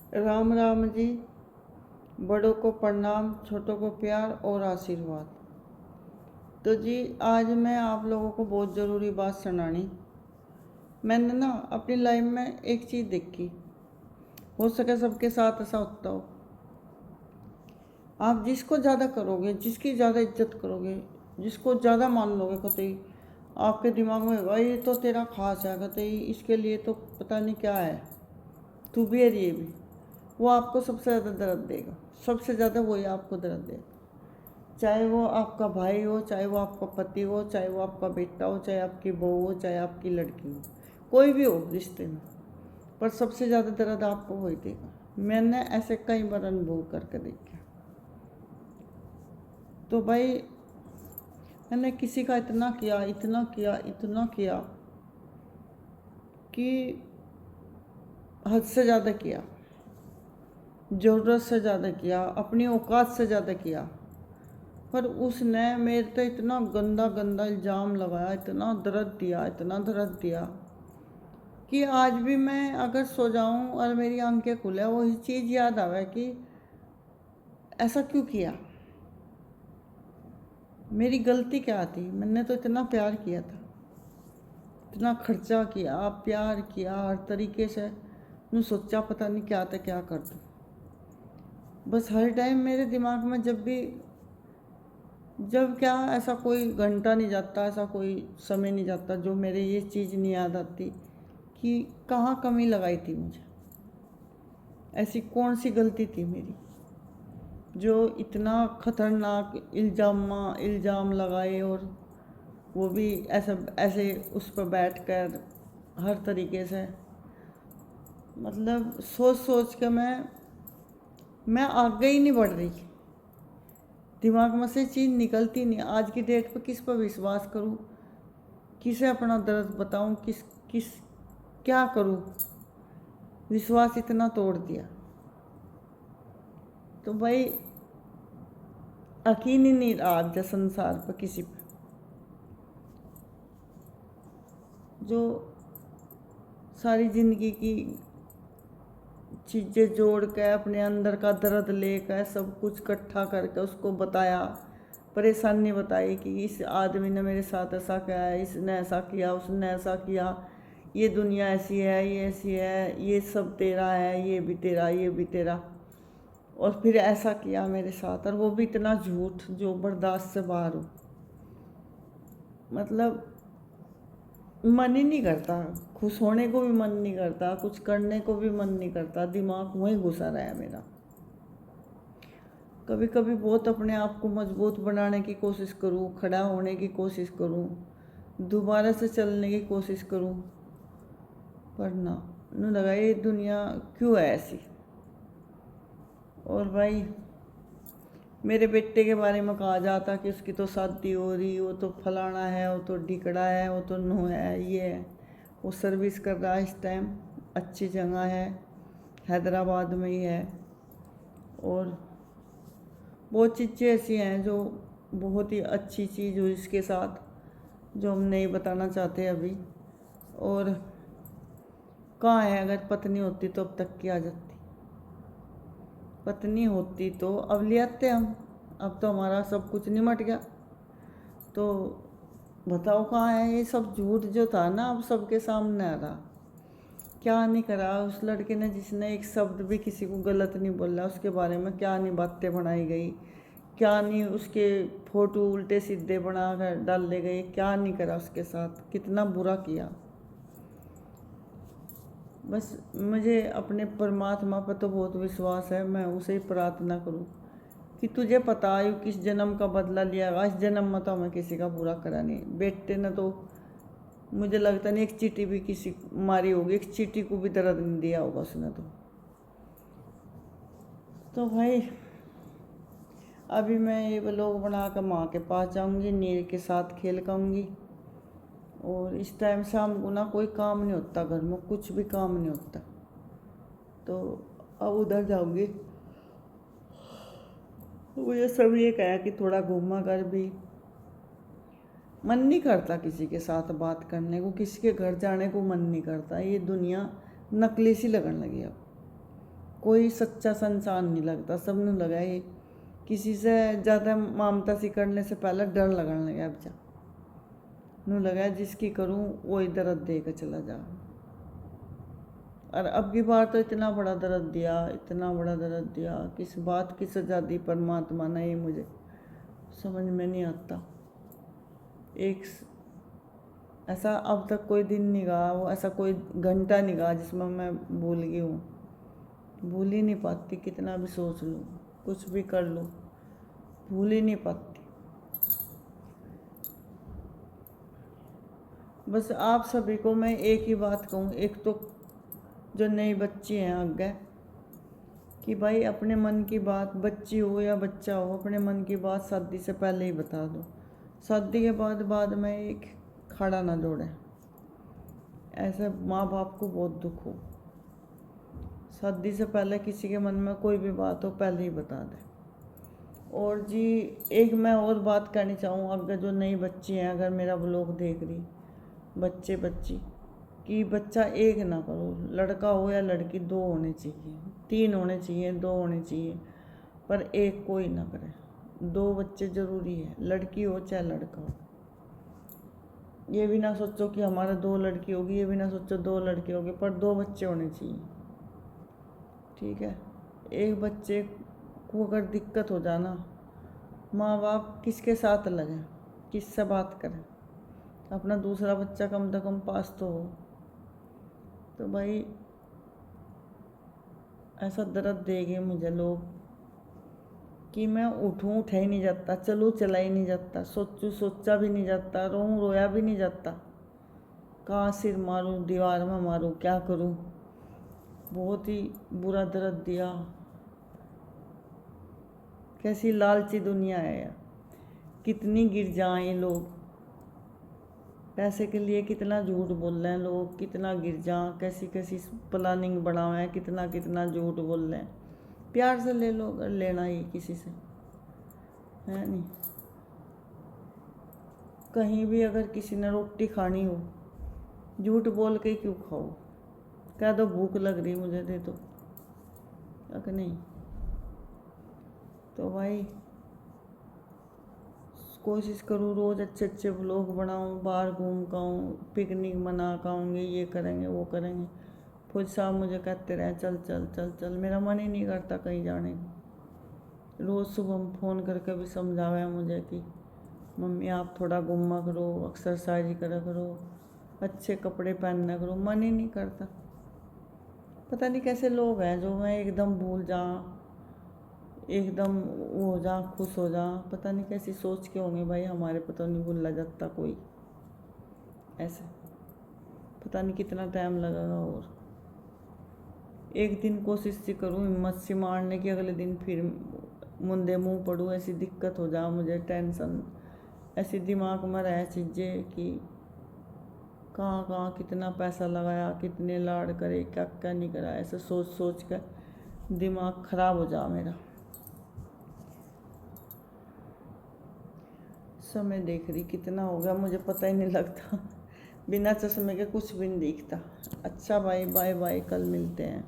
राम राम जी। बड़ों को प्रणाम, छोटों को प्यार और आशीर्वाद। तो जी, आज मैं आप लोगों को बहुत ज़रूरी बात सुनानी। मैंने ना अपनी लाइफ में एक चीज़ देखी, हो सके सबके साथ ऐसा होता हो। आप जिसको ज़्यादा करोगे, जिसकी ज़्यादा इज्जत करोगे, जिसको ज़्यादा मान लोगे, कतई आपके दिमाग में होगा ये तो तेरा खास है, कतई इसके लिए तो पता नहीं क्या है, तू भी है ये भी। वो आपको सबसे ज़्यादा दर्द देगा, सबसे ज़्यादा वही आपको दर्द देगा। चाहे वो आपका भाई हो, चाहे वो आपका पति हो, चाहे वो आपका बेटा हो, चाहे आपकी बहू हो, चाहे आपकी लड़की हो, कोई भी हो रिश्ते में, पर सबसे ज़्यादा दर्द आपको वही देगा। मैंने ऐसे कई बार अनुभव करके देखा। तो भाई, मैंने किसी का इतना किया, इतना किया, इतना किया कि हद से ज़्यादा किया, ज़रूरत से ज़्यादा किया, अपनी औकात से ज़्यादा किया। पर उसने मेरे पे इतना गंदा गंदा इल्ज़ाम लगाया, इतना दर्द दिया, इतना दर्द दिया कि आज भी मैं अगर सो जाऊं और मेरी आंखें खुले, वही चीज़ याद आवे कि ऐसा क्यों किया, मेरी गलती क्या थी। मैंने तो इतना प्यार किया था, इतना खर्चा किया, प्यार किया, हर तरीके से मैं सोचा पता नहीं क्या था, क्या कर दूँ। बस हर टाइम मेरे दिमाग में जब क्या ऐसा कोई घंटा नहीं जाता, ऐसा कोई समय नहीं जाता जो मेरे ये चीज़ नहीं याद आती कि कहाँ कमी लगाई थी मुझे, ऐसी कौन सी गलती थी मेरी जो इतना खतरनाक इल्ज़ाम लगाए, और वो भी ऐसा ऐसे उस पर बैठ कर हर तरीके से। मतलब सोच सोच के मैं आगे ही नहीं बढ़ रही, दिमाग में से चीज़ निकलती नहीं। आज की डेट पे किस पर विश्वास करूं, किसे अपना दर्द बताऊं, किस किस क्या करूं। विश्वास इतना तोड़ दिया तो भाई यकीन ही नहीं रहा आज संसार पर किसी पर। जो सारी ज़िंदगी की चीज़ें जोड़ के, अपने अंदर का दर्द लेकर, सब कुछ इकट्ठा करके उसको बताया, परेशानी बताई कि इस आदमी ने मेरे साथ ऐसा किया है, इसने ऐसा किया, उसने ऐसा किया, ये दुनिया ऐसी है, ये ऐसी है, ये सब तेरा है, ये भी तेरा, ये भी तेरा। और फिर ऐसा किया मेरे साथ, और वो भी इतना झूठ जो बर्दाश्त से बाहर हो। मतलब मन ही नहीं करता, खुश होने को भी मन नहीं करता, कुछ करने को भी मन नहीं करता, दिमाग वहीं घुसा रहा है मेरा। कभी कभी बहुत अपने आप को मजबूत बनाने की कोशिश करूँ, खड़ा होने की कोशिश करूँ, दोबारा से चलने की कोशिश करूँ, पर ना न लगा ये दुनिया क्यों है ऐसी। और भाई, मेरे बेटे के बारे में कहा जाता कि उसकी तो शादी हो रही, वो तो फलाना है, वो तो ढिकड़ा है, वो तो नू है, ये है। वो सर्विस कर रहा है इस टाइम, अच्छी जगह है, हैदराबाद में ही है। और बहुत चीज़ें ऐसी हैं जो बहुत ही अच्छी चीज़ हुई इसके साथ, जो हम नहीं बताना चाहते अभी। और कहाँ है, अगर पत्नी होती तो अब तक की आ जाती, पत्नी होती तो अब ले आते हम। अब तो हमारा सब कुछ निमट गया, तो बताओ कहाँ है ये सब झूठ जो था ना, अब सबके सामने आ रहा। क्या नहीं करा उस लड़के ने, जिसने एक शब्द भी किसी को गलत नहीं बोला, उसके बारे में क्या नहीं बातें बनाई गई, क्या नहीं उसके फोटो उल्टे सीधे बना कर डाले गए, क्या नहीं करा उसके साथ, कितना बुरा किया। बस मुझे अपने परमात्मा पर तो बहुत विश्वास है, मैं उसे ही प्रार्थना करूं कि तुझे पता है किस जन्म का बदला लिया। इस जन्म में तो हमें किसी का बुरा करा नहीं। बेटे ने तो मुझे लगता नहीं एक चींटी भी किसी मारी होगी, एक चींटी को भी दर्द नहीं दिया होगा उसने तो भाई, अभी मैं ये व्लॉग बना कर माँ के पास जाऊँगी, नीर के साथ खेल करूँगी। और इस टाइम शाम को ना कोई काम नहीं होता, घर में कुछ भी काम नहीं होता, तो अब उधर जाऊँगी। मुझे सब ये कहा कि थोड़ा घूमा कर भी, मन नहीं करता किसी के साथ बात करने को, किसी के घर जाने को मन नहीं करता। ये दुनिया नकली सी लगने लगी अब, कोई सच्चा संसार नहीं लगता, सबने लगा ये किसी से ज़्यादा ममता सी करने से पहले डर लगने लगा। अब जा नू लगा जिसकी करूँ वही दर्द दे कर चला जा। और अब की बार तो इतना बड़ा दर्द दिया, इतना बड़ा दर्द दिया, किस बात की सजा दी परमात्मा ने, ये मुझे समझ में नहीं आता। एक ऐसा अब तक कोई दिन नहीं गया, वो ऐसा कोई घंटा नहीं गया जिसमें मैं भूल गई हूँ। भूल ही नहीं पाती, कितना भी सोच लूँ, कुछ भी कर लूँ, भूल ही नहीं पाती। बस आप सभी को मैं एक ही बात कहूँ, एक तो जो नई बच्ची हैं आगे, कि भाई अपने मन की बात, बच्ची हो या बच्चा हो, अपने मन की बात शादी से पहले ही बता दो। शादी के बाद में एक खड़ा ना जोड़े, ऐसे माँ बाप को बहुत दुख हो। शादी से पहले किसी के मन में कोई भी बात हो पहले ही बता दे। और जी एक मैं और बात कहनी चाहूँ, अगर जो नई बच्ची हैं, अगर मेरा ब्लॉग देख रही बच्चे बच्ची, कि बच्चा एक ना करो, लड़का हो या लड़की, 2 होने चाहिए, 3 होने चाहिए, 2 होने चाहिए, पर एक कोई ना करे। 2 बच्चे ज़रूरी है, लड़की हो चाहे लड़का हो। ये भी ना सोचो कि हमारा 2 लड़की होगी, ये भी ना सोचो 2 लड़के होंगे, पर 2 बच्चे होने चाहिए, ठीक है। एक बच्चे को अगर दिक्कत हो जाना, माँ बाप किसके साथ लगें, किससे बात करें, अपना दूसरा बच्चा कम से कम पास तो हो। तो भाई ऐसा दर्द देंगे मुझे लोग कि मैं उठूँ उठा ही नहीं जाता, चलूँ चला ही नहीं जाता, सोचूँ सोचा भी नहीं जाता, रोऊँ रोया भी नहीं जाता। कहाँ सिर मारूँ, दीवार में मारूँ, क्या करूँ। बहुत ही बुरा दर्द दिया। कैसी लालची दुनिया है यार, कितनी गिर जाएं लोग पैसे के लिए, कितना झूठ बोल रहे हैं लोग, कितना गिर जाएं, कैसी कैसी प्लानिंग बनाए हैं, कितना कितना झूठ बोल रहे हैं। प्यार से ले लो अगर लेना ही किसी से, है नहीं। कहीं भी अगर किसी ने रोटी खानी हो, झूठ बोल के क्यों खाओ, कह दो भूख लग रही मुझे, दे दो, अगर नहीं तो भाई कोशिश करूँ रोज़ अच्छे अच्छे व्लॉग बनाऊँ, बाहर घूम के आऊँ, पिकनिक मना के आऊँगे, ये करेंगे वो करेंगे। खुद साहब मुझे कहते रहे चल चल चल चल, मेरा मन ही नहीं करता कहीं जाने को। रोज़ सुबह फ़ोन करके भी समझावे मुझे कि मम्मी आप थोड़ा घूमा करो, एक्सरसाइज करा करो, अच्छे कपड़े पहनना करो, मन ही नहीं करता। पता नहीं कैसे लोग हैं जो मैं एकदम भूल जाऊँ, एकदम वो हो जा, खुश हो जा, पता नहीं कैसी सोच के होंगे भाई हमारे, पता नहीं भूला जाता कोई ऐसे, पता नहीं कितना टाइम लगेगा। और एक दिन कोशिश सी करूँ हिम्मत से मारने की, अगले दिन फिर मुंदे मुंह पड़ूँ, ऐसी दिक्कत हो जा मुझे, टेंशन ऐसी दिमाग में रह चीज़ें कि कहाँ कहाँ कितना पैसा लगाया, कितने लाड़ करे, क्या क्या नहीं करा, ऐसे सोच सोच कर दिमाग ख़राब हो जा मेरा। समय देख रही कितना हो गया मुझे पता ही नहीं लगता, बिना चश्मे के कुछ भी नहीं दिखता। अच्छा भाई, बाय बाय, कल मिलते हैं।